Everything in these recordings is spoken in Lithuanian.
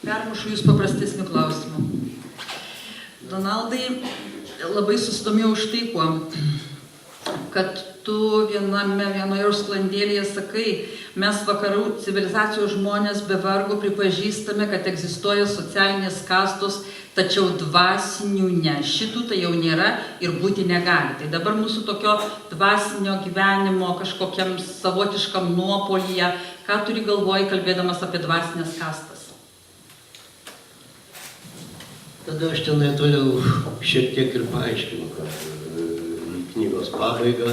Permušu jūs paprastesnių klausimų. Donaldai, labai susidomėjau už tai, kuo, kad tu vienoje sklandėlėje sakai, mes vakarų civilizacijos žmonės be vargo pripažįstame, kad egzistuoja socialinės kastos, tačiau dvasinių ne. Šitų tai jau nėra ir būti negali. Tai dabar mūsų tokio dvasinio gyvenimo kažkokiam savotiškam nuopolyje, ką turi galvoj, kalbėdamas apie dvasinės kastas? Tada aš tenai toliau šiek tiek ir paaiškinu, kad knygos pabaiga,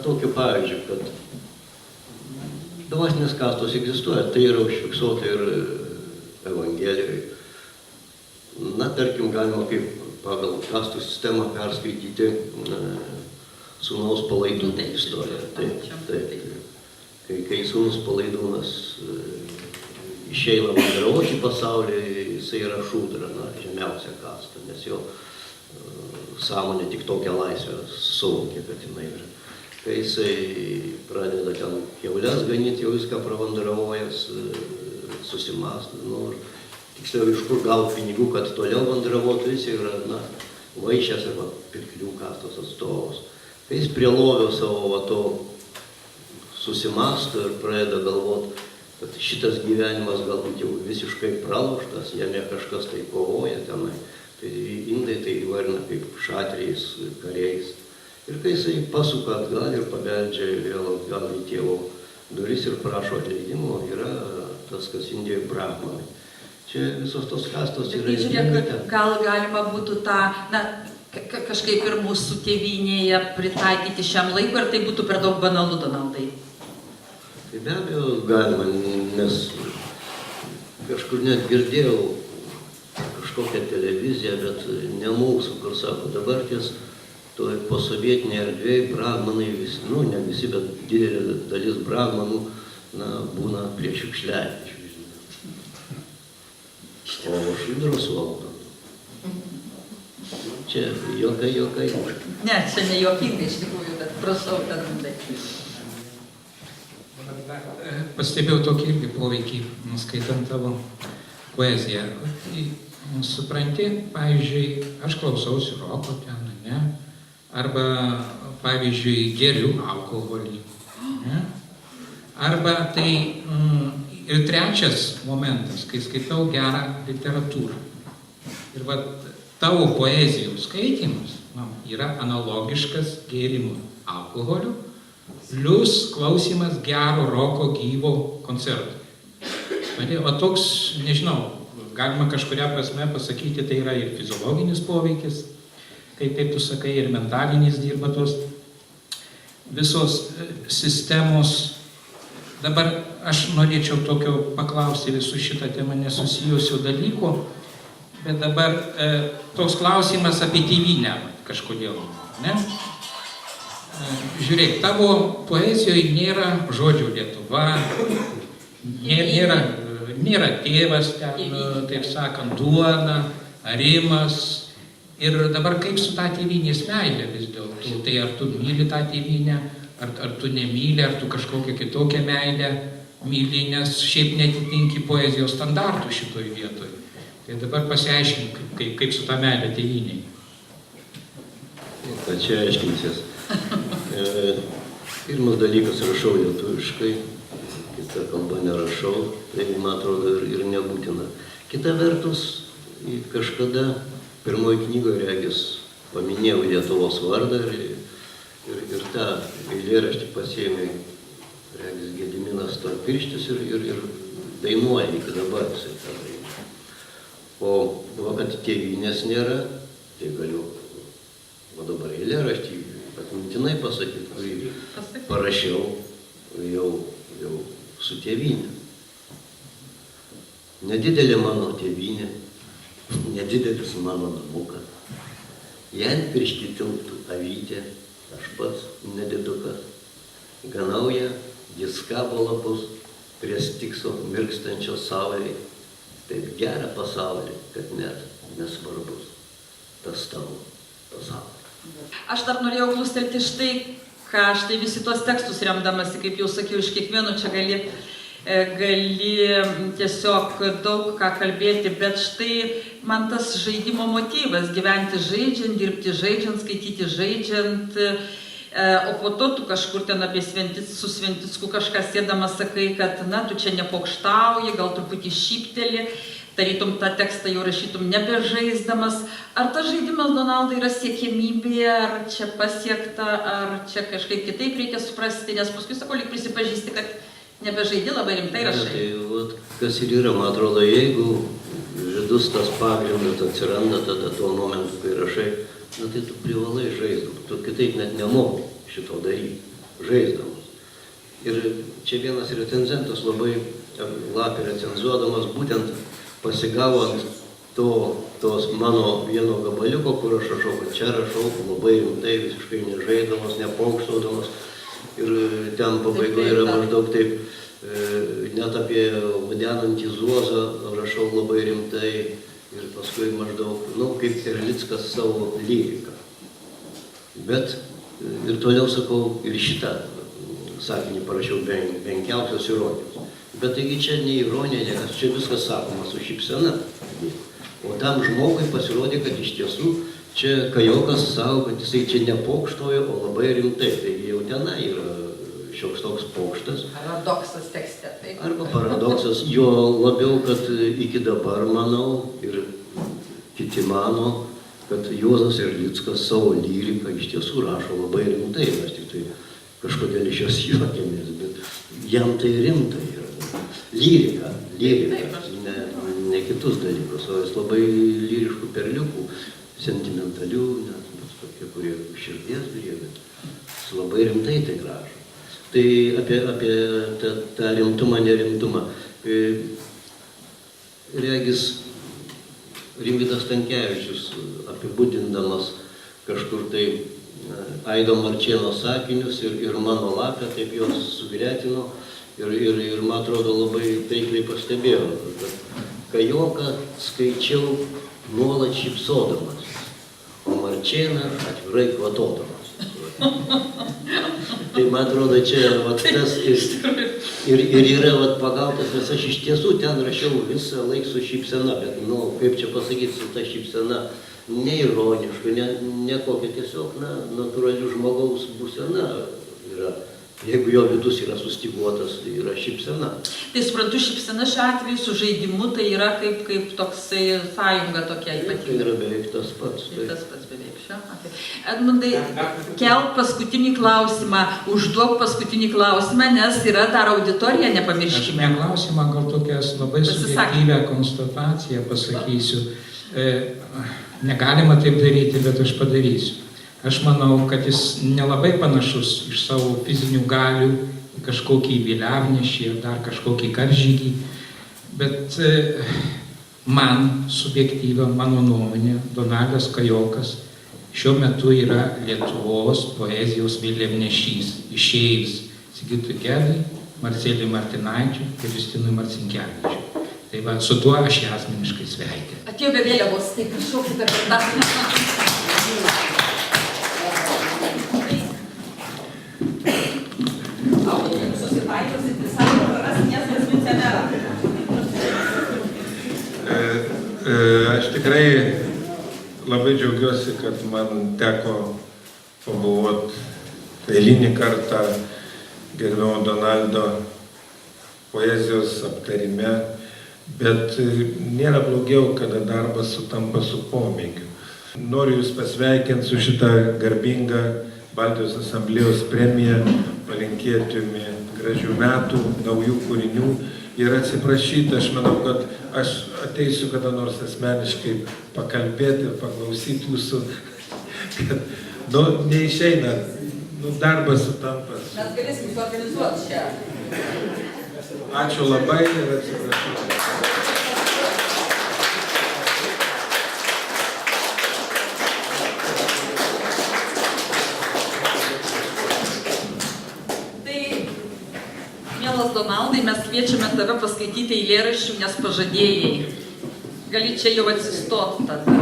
tokiu pavyzdžiu, kad dvasinės kastos egzistuoja, tai yra užfiksuota ir Evangelijoje. Tarkim, galima kaip pagal kastų sistemą perskaityti sūnaus palaidūno istoriją. Taip. Kai sūnus palaidūnas išeina vandravoti į pasaulį, jisai yra šūdra, žemiausia kasta, nes jo sąmonė tik tokią laisvę suvokė, kad jinai yra. Kai jisai pradeda ten kiaules ganyti, jau viską pravandaravojęs, susimąsto, tiksliau iš kur gauti pinigų, kad toliau vandravotų, jis yra vaišės arba pirklių kastos atstovas. Kai jis prie lovio savo to susimąsto ir pradeda galvoti, kad šitas gyvenimas galbūt jau visiškai praloštas, jame kažkas tai kovoja tenai. Tai indai tai įvardina kaip šatriais, kariais. Ir kai jisai pasuka atgal ir pabeldžia vėl atgal į tėvo duris ir prašo atleidimo, yra tas, kas Indijoje brahmanai. Čia visos tos kastos yra... Žiūrėk, gal galima būtų tą, kažkaip ir mūsų tėvynėje pritaikyti šiam laikui, ar tai būtų per daug banalu, Donaldai? Tai be abejo galima, nes kažkur net girdėjau kažkokią televiziją, bet ne mūsų, kur sako, dabar ties toj posovietinėje erdvėje brahmanai visi, ne visi, bet didelė dalis brahmanų būna prie šiukšliadėžių. O šudros valdo. Čia jokai. Ne, čia ne jokingai iš tikrųjų, bet prašau, Donaldai. Pastebėjau tokį irgi poveikį, skaitant tavo poeziją. Supranti, pavyzdžiui, aš klausausi roko ten, ne? Arba, pavyzdžiui, geriu alkoholį. Ne? Arba tai ir trečias momentas, kai skaitau gerą literatūrą. Ir tavo poezijos skaitimas yra analogiškas gėrimui alkoholiu, plius klausimas gero roko gyvo koncerto. O toks, nežinau, galima kažkuria prasme pasakyti, tai yra ir fiziologinis poveikis, kaip tu sakai, ir mentalinis dirba tos visos sistemos. Dabar aš norėčiau tokio paklausti visų šitą temą nesusijusių dalykų, bet dabar toks klausimas apie tėvynę kažkodėl, ne? Žiūrėk, tavo poezijoje nėra žodžių Lietuva, nėra tėvas ten, taip sakant, duona, arimas. Ir dabar kaip su tą tėvynės meilė vis dėlto? Tai ar tu myli tą tėvynę, ar tu nemyli, ar tu kažkokią kitokią meilę myli, nes šiaip netitinki poezijos standartų šitoj vietoj. Tai dabar pasiaiškink, kaip su tą meilę tėvyniai. Tai čia aiškinsies. Pirmas dalykas, rašau lietuviškai, kita kalba nerašau, tai man atrodo ir nebūtina. Kita vertus, kažkada pirmoji knygoje, regis, paminėjau Lietuvos vardą ir tą eilėraštį pasiėmė, regis, Gediminas Storpirštis ir dainuoja iki dabar jisai tą dainuoja. O kad tėvynės nėra, tai galiu dabar eilėraštį atmintinai pasakyti, kurį parašiau jau su tėvynė. Nedidelė mano tėvynė, nedidelis mano namukas. Jei piršti tilptų avytė, aš pats nedidukas. Ganauja, jis kabo lapus prie stikso mirkstančios saulėje. Taip gerą pasaulį, kad net nesvarbus tas tavo pasaulis. Aš dar norėjau klustelti štai, ką štai visi tuos tekstus remdamasi, kaip jau sakiau, iš kiekvieno čia gali gali tiesiog daug ką kalbėti, bet štai man tas žaidimo motyvas, gyventi žaidžiant, dirbti žaidžiant, skaityti žaidžiant, o po to tu kažkur ten apie su Sventicku kažką sėdamas sakai, kad na, tu čia nepokštauji, gal truputį šypteli, tarytum tą tekstą jau rašytum nebežaisdamas. Ar tas žaidimas, Donaldai, yra siekiamybė, ar čia pasiekta, ar čia kažkaip kitaip reikia suprasti, nes paskui, sakau, lyg prisipažįsti, kad nebežaidi, labai rimtai rašai. Tai vat, kas ir yra, man atrodo, jeigu žydus tas pagrindas atsiranda tada tuo momentu, kai rašai, na tai tu privalai žaisdamas, tu kitaip net nemoki šito daryti, žaisdamas. Ir čia vienas recenzentas labai lapį recenzuodamas, būtent pasigavant tos mano vieno gabaliuko, kur aš rašau, kad čia rašau labai rimtai, visiškai nežaisdamas, nepokštaudamas. Ir ten pabaigoje yra maždaug taip, net apie vadenantį Zuozą rašau labai rimtai ir paskui maždaug, nu, kaip Erlickas savo lyriką. Bet ir toliau sakau, ir šitą sakinį parašiau menkiausios ironijos. Bet taigi čia ne ironija, nes čia viskas sakoma su šypsena. O tam žmogui pasirodė, kad iš tiesų čia Kajokas savo, kad jisai čia nepokštojo, o labai rimtai. Taigi jau tenai yra šioks toks pokštas. Paradoksas tekste, taip. Arba paradoksas, jo labiau, kad iki dabar manau ir kiti mano, kad Juozas Erlickas savo lyriką iš tiesų rašo labai rimtai. Mes tik tai kažkodėl iš jos juokėmės, bet jam tai rimtai yra. Lyrika, ne kitus dalykus, o jis labai lyriškų perliukų, sentimentalių, net tokie, kurie širdies griebė, jis labai rimtai tai rašo. Tai apie tą rimtumą, nerimtumą. Regis Rimvydas Stankevičius apibūdindamas kažkur tai Aido Marčėno sakinius ir mano lapę, taip juos sugretino ir man atrodo labai taikliai pastebėjo, kad Kajoką skaičiau nuolat šypsodamas, o Marčėną atvirai kvatodamas. Tai man atrodo čia vat, tas ir yra vat, pagautas, nes aš iš tiesų ten rašiau visą laiką su šypsena, bet, nu, kaip čia pasakyti, su ta šypsena neironiška, ne kokia tiesiog, na, natūrali žmogaus būsena yra. Jeigu jo vidus yra sustyguotas, tai yra šypsena. Tai suprantu, šypsena šiuo atveju su žaidimu tai yra kaip toksai sąjunga tokia ypatinga. Tai yra beveik tas pats. Tai tas pats beveik šiuo atveju. Edmundai, kelk paskutinį klausimą, užduok paskutinį klausimą, nes yra dar auditorija, nepamirškime. Aš klausimą gal tokias labai subjektyvią konstataciją pasakysiu. Negalima taip daryti, bet aš padarysiu. Aš manau, kad jis nelabai panašus iš savo fizinių galių į kažkokį vėliavnešį ar dar kažkokį karžygį, bet man subjektyva, mano nuomonė, Donaldas Kajokas šiuo metu yra Lietuvos poezijos vėliavnešys, išėjus Sigitui Gedai, Marcelijui Martinaičiui ir Justinui Marcinkevičiui. Tai va, su tuo aš ją asmeniškai sveikinu. Atėjo be vėliavos, tai prašau kitą kartą. Aš tikrai labai džiaugiuosi, kad man teko pabuvoti eilinį kartą gerbiamo Donaldo poezijos aptarime, bet nėra blogiau, kada darbas sutampa su pomėgiu. Noriu Jūs pasveikinti su šitą garbingą Baltijos asamblėjos premiją, palinkėti Jums gražių metų, naujų kūrinių ir atsiprašyti. Aš manau, kad aš ateisiu kada nors asmeniškai pakalbėti ir paklausyti Jūsų, kad neišeina, darbas sutampa. Mes galėsim suorganizuoti šią. Ačiū labai ir atsiprašau. Donaldai, mes kviečiame tave paskaityti eilėraščių, nes pažadėjai. Gali čia jau atsistoti tada.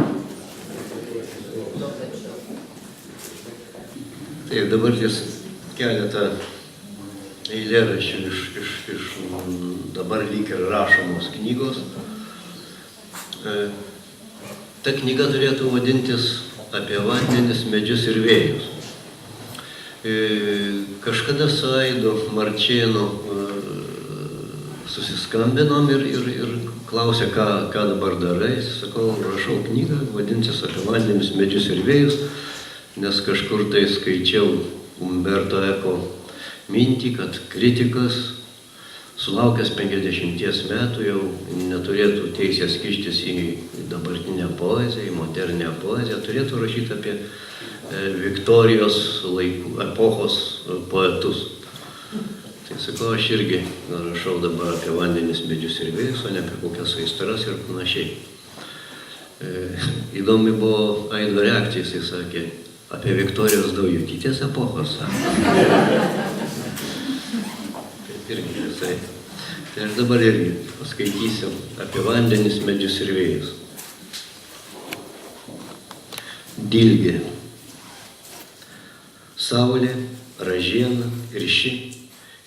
Tai dabar jūs keletą eilėraščių iš dabar lyg ir rašomos knygos. Ta knyga turėtų vadintis apie vandenis, medžius ir vėjus. Kažkada su Aidu Marčėnu susiskambinom ir klausė, ką dabar darai. Sakau, rašau knygą, vadinsis apie vandenis, medžius ir vėjus, nes kažkur tai skaičiau Umberto Eko mintį, kad kritikas sulaukęs 50 metų jau neturėtų teisės kištis į dabartinę poeziją, į modernę poeziją, turėtų rašyti apie Viktorijos laikų, epochos poetus. Tai sakau, aš irgi rašau dabar apie vandenis, medžius ir vėjus, o ne apie kokias aistras ir panašiai. Įdomi buvo Aido reakcija, jisai sakė, apie Viktorijos Daujotytės epochos. Taip irgi visai. Tai aš dabar irgi paskaitysiu apie vandenis, medžius ir vėjus. Dilgė. Saulė, ražiena ir ši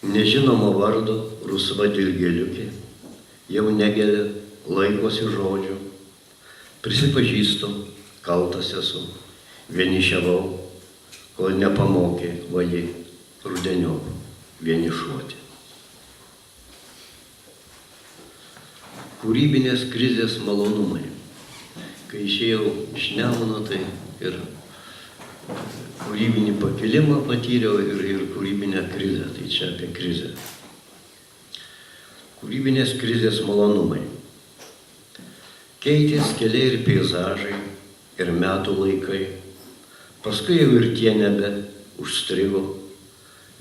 nežinomo vardo rusva dilgėliukė jau negelia, laikosi žodžių. Prisipažįstu, kaltas esu, vienišiavau, kol nepamokė vaji rudeniop vienišuoti. Kūrybinės krizės malonumai. Kai išėjau iš Nemuno, tai ir kūrybinį pakilimą patyriau ir kūrybinę krizę, tai čia apie krizę. Kūrybinės krizės malonumai. Keitės keliai ir peizažai, ir metų laikai, paskui jau ir tie nebe užstrigo.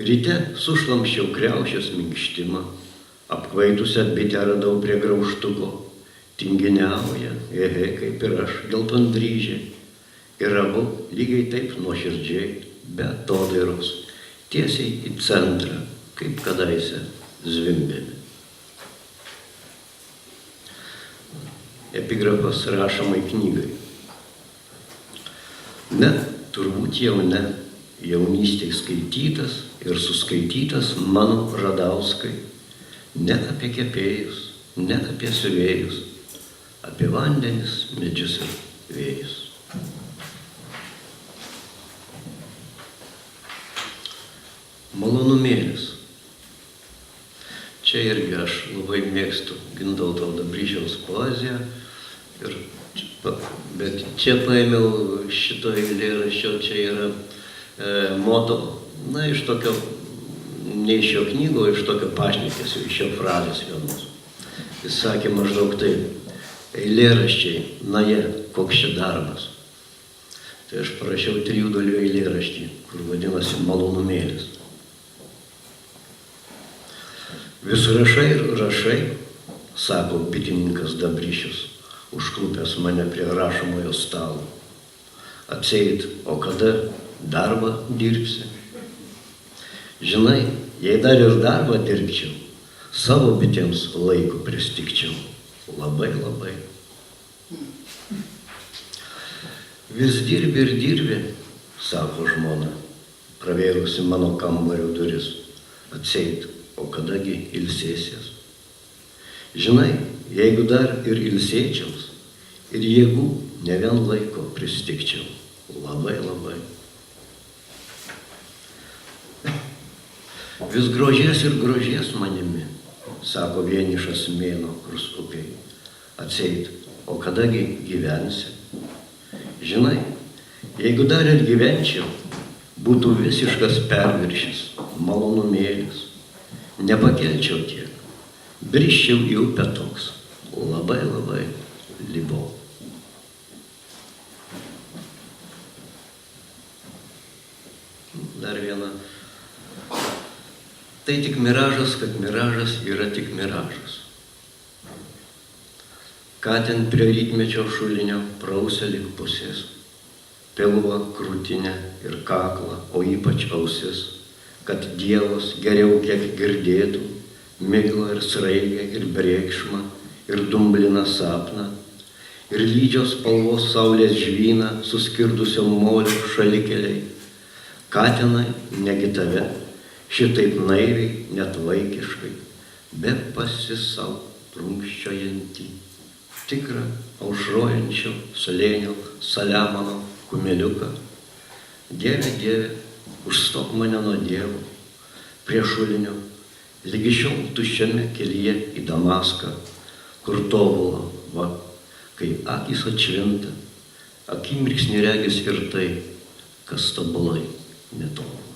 Ryte sušlamščiau kriaušės minkštimą, apkvaitusią bitę radau prie graužtuko, tinginiauja, kaip ir aš, geltondryžiai. Ir abu lygiai taip nuoširdžiai, be atodairos, tiesiai į centrą, kaip kadaise zvimbėme. Epigrafas rašomai knygai. Ne, turbūt jau ne, jaunystėj skaitytas ir suskaitytas mano Radauskai, ne apie kepėjus, ne apie siuvėjus, apie vandenis, medžius ir vėjus. Malonumėlis. Čia irgi aš labai mėgstu Gintauto Dabryšiaus poeziją, bet čia paėmiau šito eilėraščio, čia yra moto, iš tokio, ne iš jo knygo, iš tokio pašnekesio, iš jo frazės vienos. Jis sakė maždaug taip, eilėraščiai, koks čia darbas. Tai aš parašiau 3 dalių eilėraštį, kur vadinasi Malonumėlis. Vis rašai ir rašai, sako bitininkas Dabryšius, užklupęs mane prie rašomojo stalo. Atseit, o kada darbą dirbsi? Žinai, jei dar ir darbą dirbčiau, savo bitėms laiko pristikčiau. Labai, labai. Vis dirbi ir dirbi, sako žmona, pravėrusi mano kambario duris. Atseit, o kadagi ilsėsies? Žinai, jeigu dar ir ilsėčiaus, ir jėgų ne vien laiko pristikčiau. Labai, labai. Vis grožies ir grožies manimi, sako vienišas mėnuo kruskupiai. Atseit, o kadagi gyvensi? Žinai, jeigu dar ir gyvenčiau, būtų visiškas perviršis, malonumėlis. Nepakelčiau tiek, briščiau į upę toks, labai, labai libau. Dar viena. Tai tik miražas, kad miražas yra tik miražas. Ką ten prie rytmečio šulinio prausė lyg pusės, pilvą, krūtinę ir kaklą, o ypač ausis, kad Dievas geriau kiek girdėtų, miglą ir sraigę ir brėkšmą, ir dumbliną sapną, ir lydžios spalvos saulės žvyną suskirdusio molio šalikeliai. Katinai, negi tave, šitaip naiviai, net vaikiškai, be pasisau prunkščiojantį, tikrą aušrojančio slėnio Saliamono kumeliuką. Dieve, Dieve, užstok mane nuo Dievo, prie šulinio, lygi šiol tuščiame kelyje į Damaską, kur tobula, va, kai akys atšvinta, akimirksnį regis ir tai, kas tobulai netobula.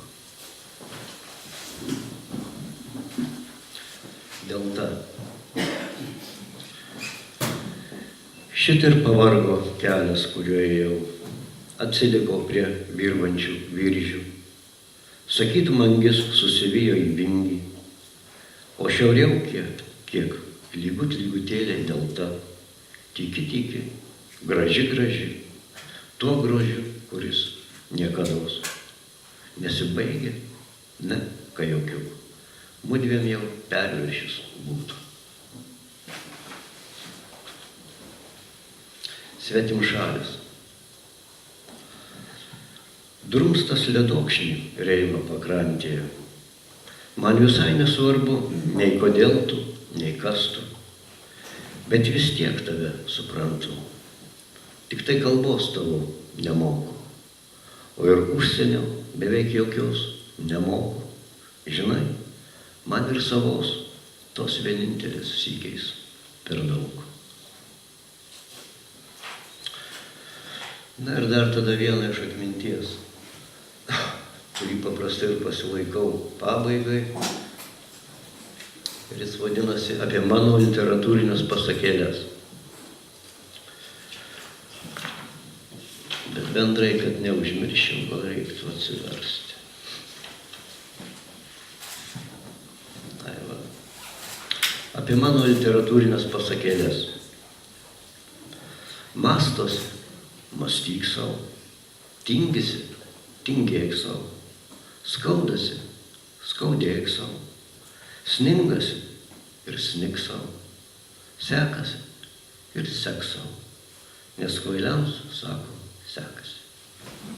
Dėl ta. Šit ir pavargo kelias, kuriuo ėjau, atsiliko prie virvančių viržių. Sakytum, angis susivijo į vingį, o šiauriau kiek lygutėlė delta, tyki, graži, tuo grožiu, kuris niekados nesibaigia, ne, kai jokių, mudviem jau perviršis būtų. Svetim šalis. Drumstas ledokšnį Reino pakrantėje. Man visai nesvarbu, nei kodėl tu, nei kas tu, bet vis tiek tave suprantu. Tik tai kalbos tavo nemoku, o ir užsienio beveik jokios nemoku. Žinai, man ir savos tos vienintelės sykiais per daug. Na ir dar tada vieną iš atminties, kurį paprastai ir pasilaikau pabaigai. Ir jis vadinasi apie mano literatūrinės pasakėlės. Bet bendrai, kad neužmiršim, gal reiktų atsiversti. Tai va. Apie mano literatūrinės pasakėlės. Mastos, mąstyk savo. Tingisi, tingėk savo. Skaudasi, skaudėk savo. Sningasi ir snik savo. Sekasi ir sek savo. Nes kvailiams, sako, sekasi.